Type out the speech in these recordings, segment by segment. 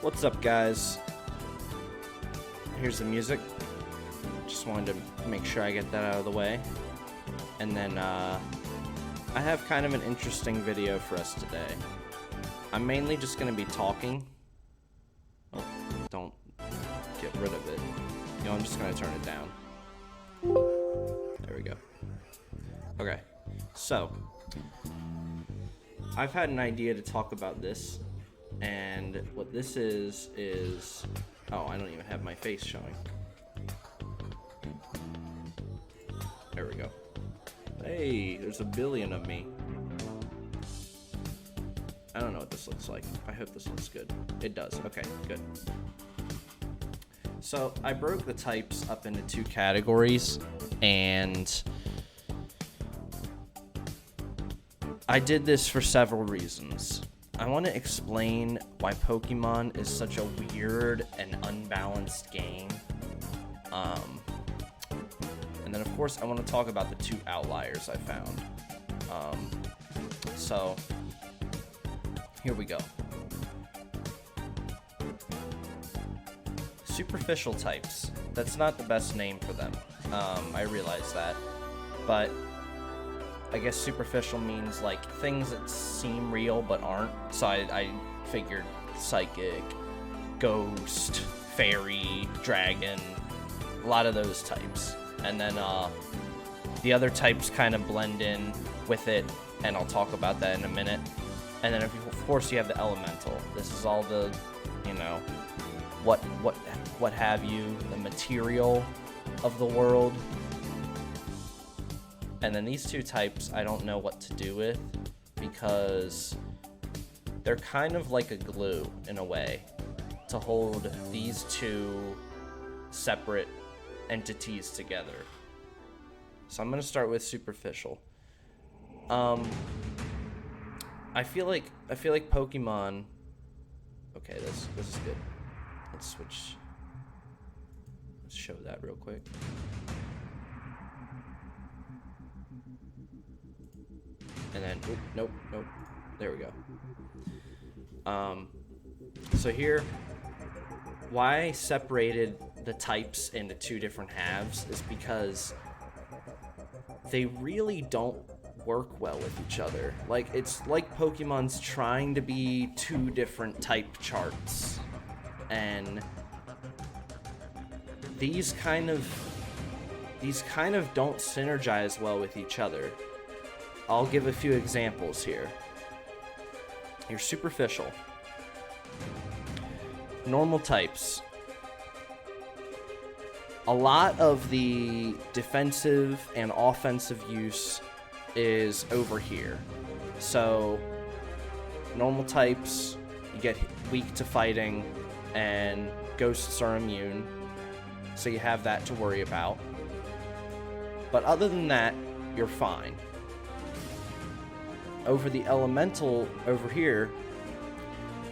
What's up, guys? Here's the music. Just wanted to make sure I get that out of the way. And then, I have kind of an interesting video for us today. I'm mainly just going to be talking. Oh, don't get rid of it. You know, I'm just going to turn it down. There we go. Okay, so I've had an idea to talk about this, and what this is oh, I don't even have my face showing. There we go. Hey, there's a billion of me. I don't know what this looks like. I hope this looks good. It does. Okay, good. So I broke the types up into two categories, and I did this for several reasons. I want to explain why Pokemon is such a weird and unbalanced game. And then, of course, I want to talk about the two outliers I found. So, here we go. Superficial types. That's not the best name for them. I realize that. But I guess superficial means like things that seem real but aren't. So I figured psychic, ghost, fairy, dragon, a lot of those types. And then the other types kind of blend in with it, and I'll talk about that in a minute. And then of course you have the elemental. This is all the, you know, what have you, the material of the world. And then these two types I don't know what to do with, because they're kind of like a glue in a way to hold these two separate entities together. So I'm gonna start with superficial. I feel like Pokemon. Okay, this is good. Let's switch. Let's show that real quick. And then, nope. There we go. So here, why I separated the types into two different halves is because they really don't work well with each other. Like, it's like Pokemon's trying to be two different type charts, and these kind of don't synergize well with each other. I'll give a few examples here. You're superficial. Normal types. A lot of the defensive and offensive use is over here. So, normal types, you get weak to fighting, and ghosts are immune. So you have that to worry about. But other than that, you're fine. Over the elemental over here,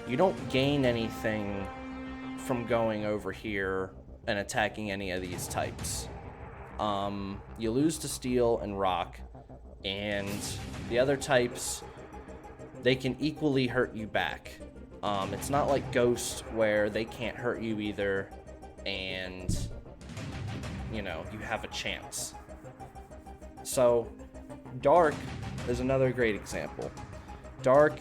you don't gain anything from going over here and attacking any of these types. You lose to steel and rock, and the other types, they can equally hurt you back. It's not like Ghost where they can't hurt you either, and you know, you have a chance. So Dark is another great example. Dark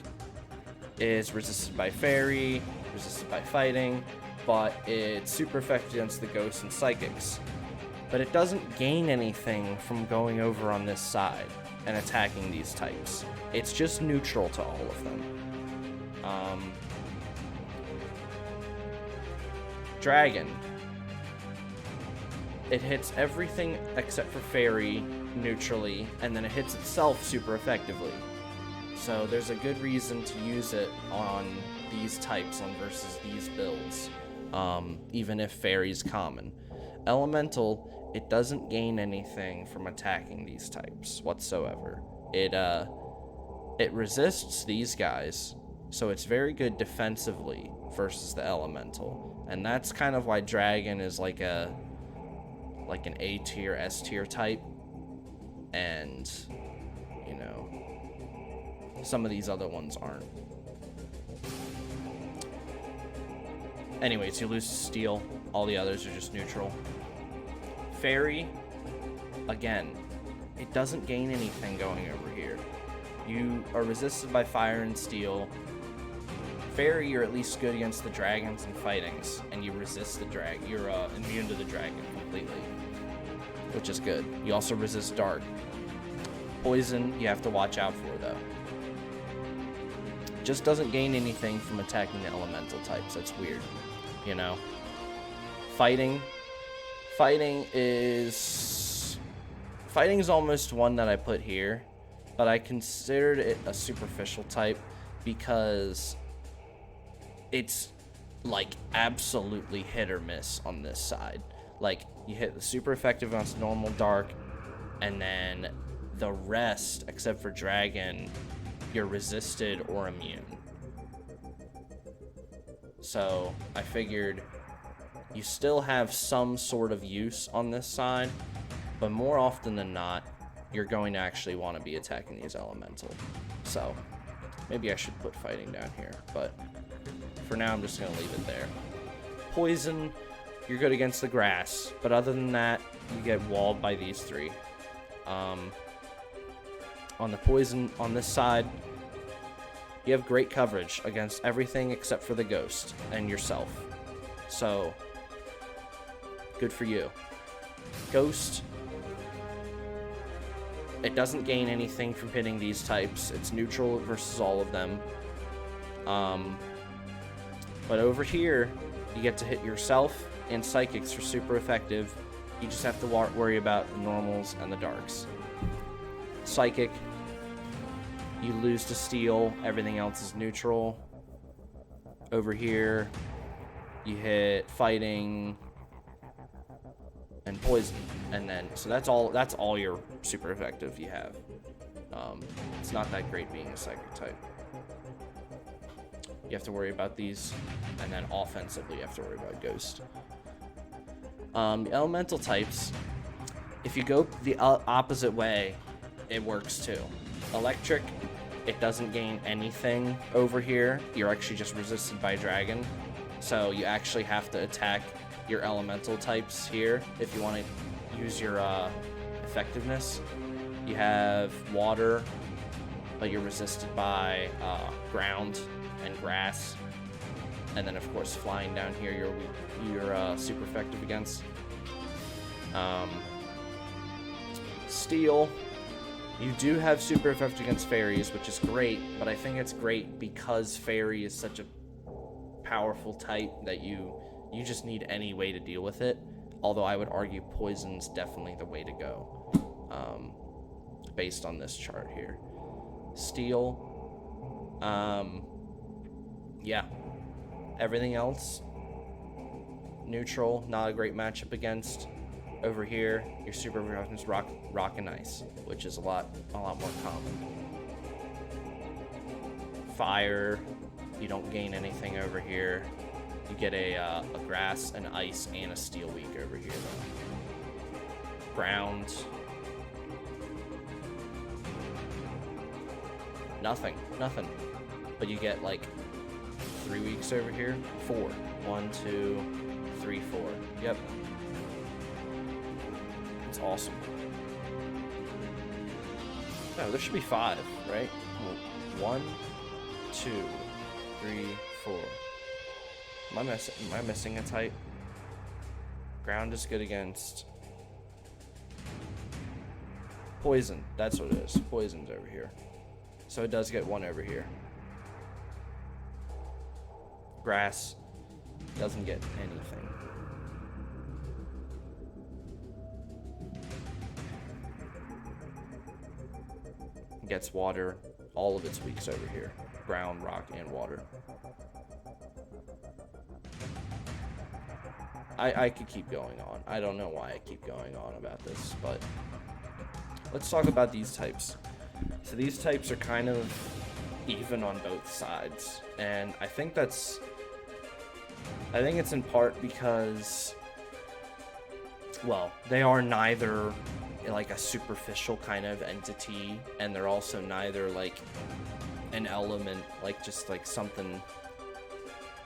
is resisted by fairy, resisted by fighting, but it's super effective against the ghosts and psychics. But it doesn't gain anything from going over on this side and attacking these types. It's just neutral to all of them. Dragon. It hits everything except for fairy neutrally, and then it hits itself super effectively. So there's a good reason to use it on these types on versus these builds, even if fairy's common. Elemental, it doesn't gain anything from attacking these types whatsoever. It resists these guys, so it's very good defensively versus the elemental. And that's kind of why Dragon is like an A tier, S tier type, and you know, some of these other ones aren't. Anyways, you lose to steel. All the others are just neutral. Fairy, again, it doesn't gain anything going over here. You are resisted by fire and steel. Fairy, you're at least good against the dragons and fightings, and you resist the drag. You're immune to the dragon completely, which is good. You also resist dark. Poison, you have to watch out for, though. Just doesn't gain anything from attacking the elemental types. That's weird, you know? Fighting is almost one that I put here, but I considered it a superficial type because it's like absolutely hit or miss on this side. Like, you hit the super effective against normal dark, and then the rest, except for dragon, you're resisted or immune. So I figured you still have some sort of use on this side, but more often than not, you're going to actually want to be attacking these elemental. So maybe I should put fighting down here, but for now I'm just going to leave it there. Poison, you're good against the grass, but other than that, you get walled by these three. On the poison on this side, you have great coverage against everything except for the ghost and yourself. So, good for you. Ghost, it doesn't gain anything from hitting these types. It's neutral versus all of them. But over here, you get to hit yourself and psychics are super effective. You just have to worry about the normals and the darks. Psychic, you lose to steel, everything else is neutral. Over here, you hit fighting and poison, and then so that's all your super effective you have. It's not that great being a psychic type. You have to worry about these, and then offensively you have to worry about ghost. Elemental types, if you go the opposite way, it works too. Electric, it doesn't gain anything over here. You're actually just resisted by dragon. So you actually have to attack your elemental types here if you want to use your effectiveness. You have water, but you're resisted by ground and grass. And then of course flying down here you're super effective against. Steel, you do have super effective against fairies, which is great, but I think it's great because fairy is such a powerful type that you just need any way to deal with it. Although I would argue poison's definitely the way to go, based on this chart here. Steel, yeah. Everything else, neutral, not a great matchup against. Over here, your super weapons rock and ice, which is a lot more common. Fire, you don't gain anything over here. You get a grass, an ice, and a steel weak over here though. Ground, nothing. But you get like 3 weeks over here. 4. 1, 2, 3, 4. Yep. It's awesome. No, there should be 5, right? 1, 2, 3, 4. Am I missing a type? Ground is good against poison. That's what it is. Poison's over here. So it does get 1 over here. Grass doesn't get anything. Gets water, all of its weaks over here. Ground, rock, and water. I could keep going on. I don't know why I keep going on about this, but let's talk about these types. So these types are kind of even on both sides, and I think it's in part because, well, they are neither like a superficial kind of entity, and they're also neither like an element, like just like something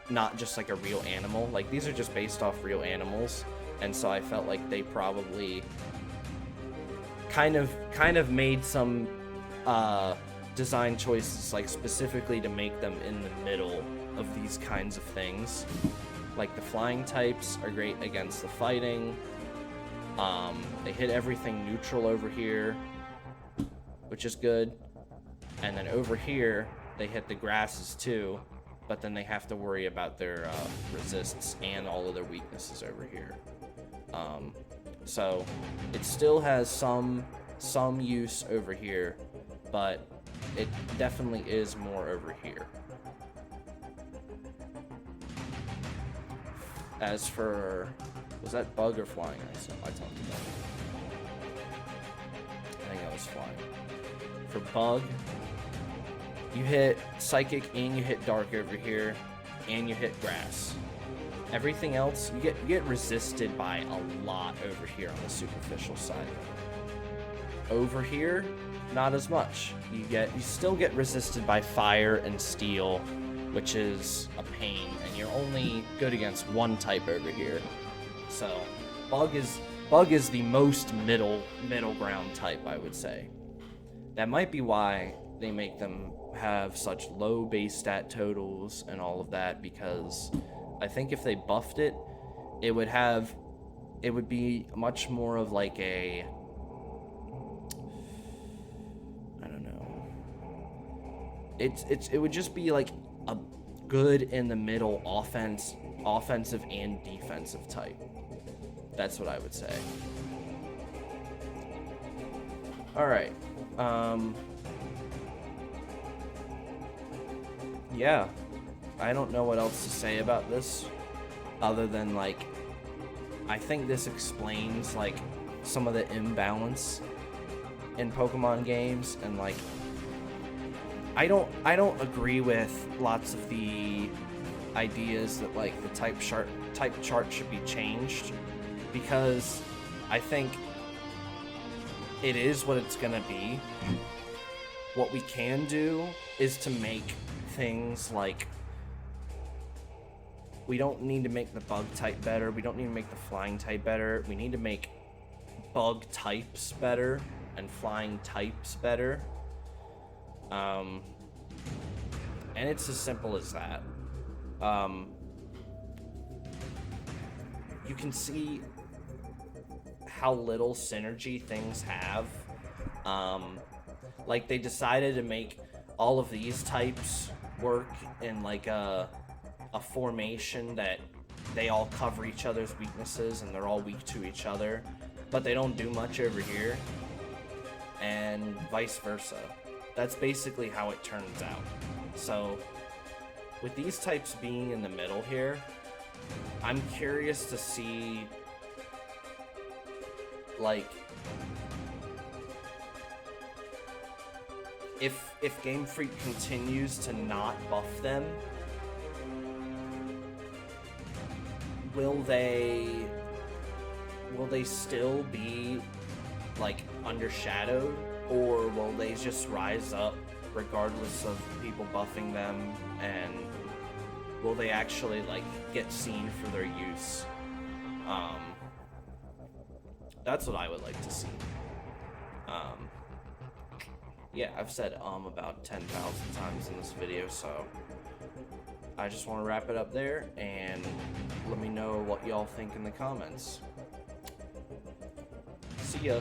not just like a real animal. Like, these are just based off real animals, and so I felt like they probably kind of made some design choices, like specifically to make them in the middle of these kinds of things. Like, the flying types are great against the fighting. They hit everything neutral over here, which is good. And then over here, they hit the grasses too, but then they have to worry about their resists and all of their weaknesses over here. So it still has some use over here, but it definitely is more over here. As for, was that bug or flying? I talked about it. I think I was flying. For bug, you hit psychic and you hit dark over here, and you hit grass. Everything else, you get resisted by a lot over here on the superficial side. Over here, not as much. You still get resisted by fire and steel, which is a pain, and you're only good against one type over here. So bug is the most middle ground type, I would say. That might be why they make them have such low base stat totals and all of that, because I think if they buffed it, it would be much more of like a, I don't know. It would just be like a good in the middle offensive and defensive type. That's what I would say. All right. Yeah, I don't know what else to say about this other than, like, I think this explains, like, some of the imbalance in Pokemon games, and, like, I don't agree with lots of the ideas that, like, the type chart should be changed, because I think it is what it's gonna be. What we can do is to make things like, we don't need to make the bug type better, we don't need to make the flying type better, we need to make bug types better and flying types better. And it's as simple as that. You can see how little synergy things have. Like, they decided to make all of these types work in like a formation that they all cover each other's weaknesses and they're all weak to each other, but they don't do much over here, and vice versa. That's basically how it turns out. So with these types being in the middle here, I'm curious to see, like, if Game Freak continues to not buff them, will they still be, like, undershadowed, or will they just rise up regardless of people buffing them, and will they actually, like, get seen for their use? That's what I would like to see. Yeah, I've said about 10,000 times in this video, so I just want to wrap it up there, and let me know what y'all think in the comments. See ya.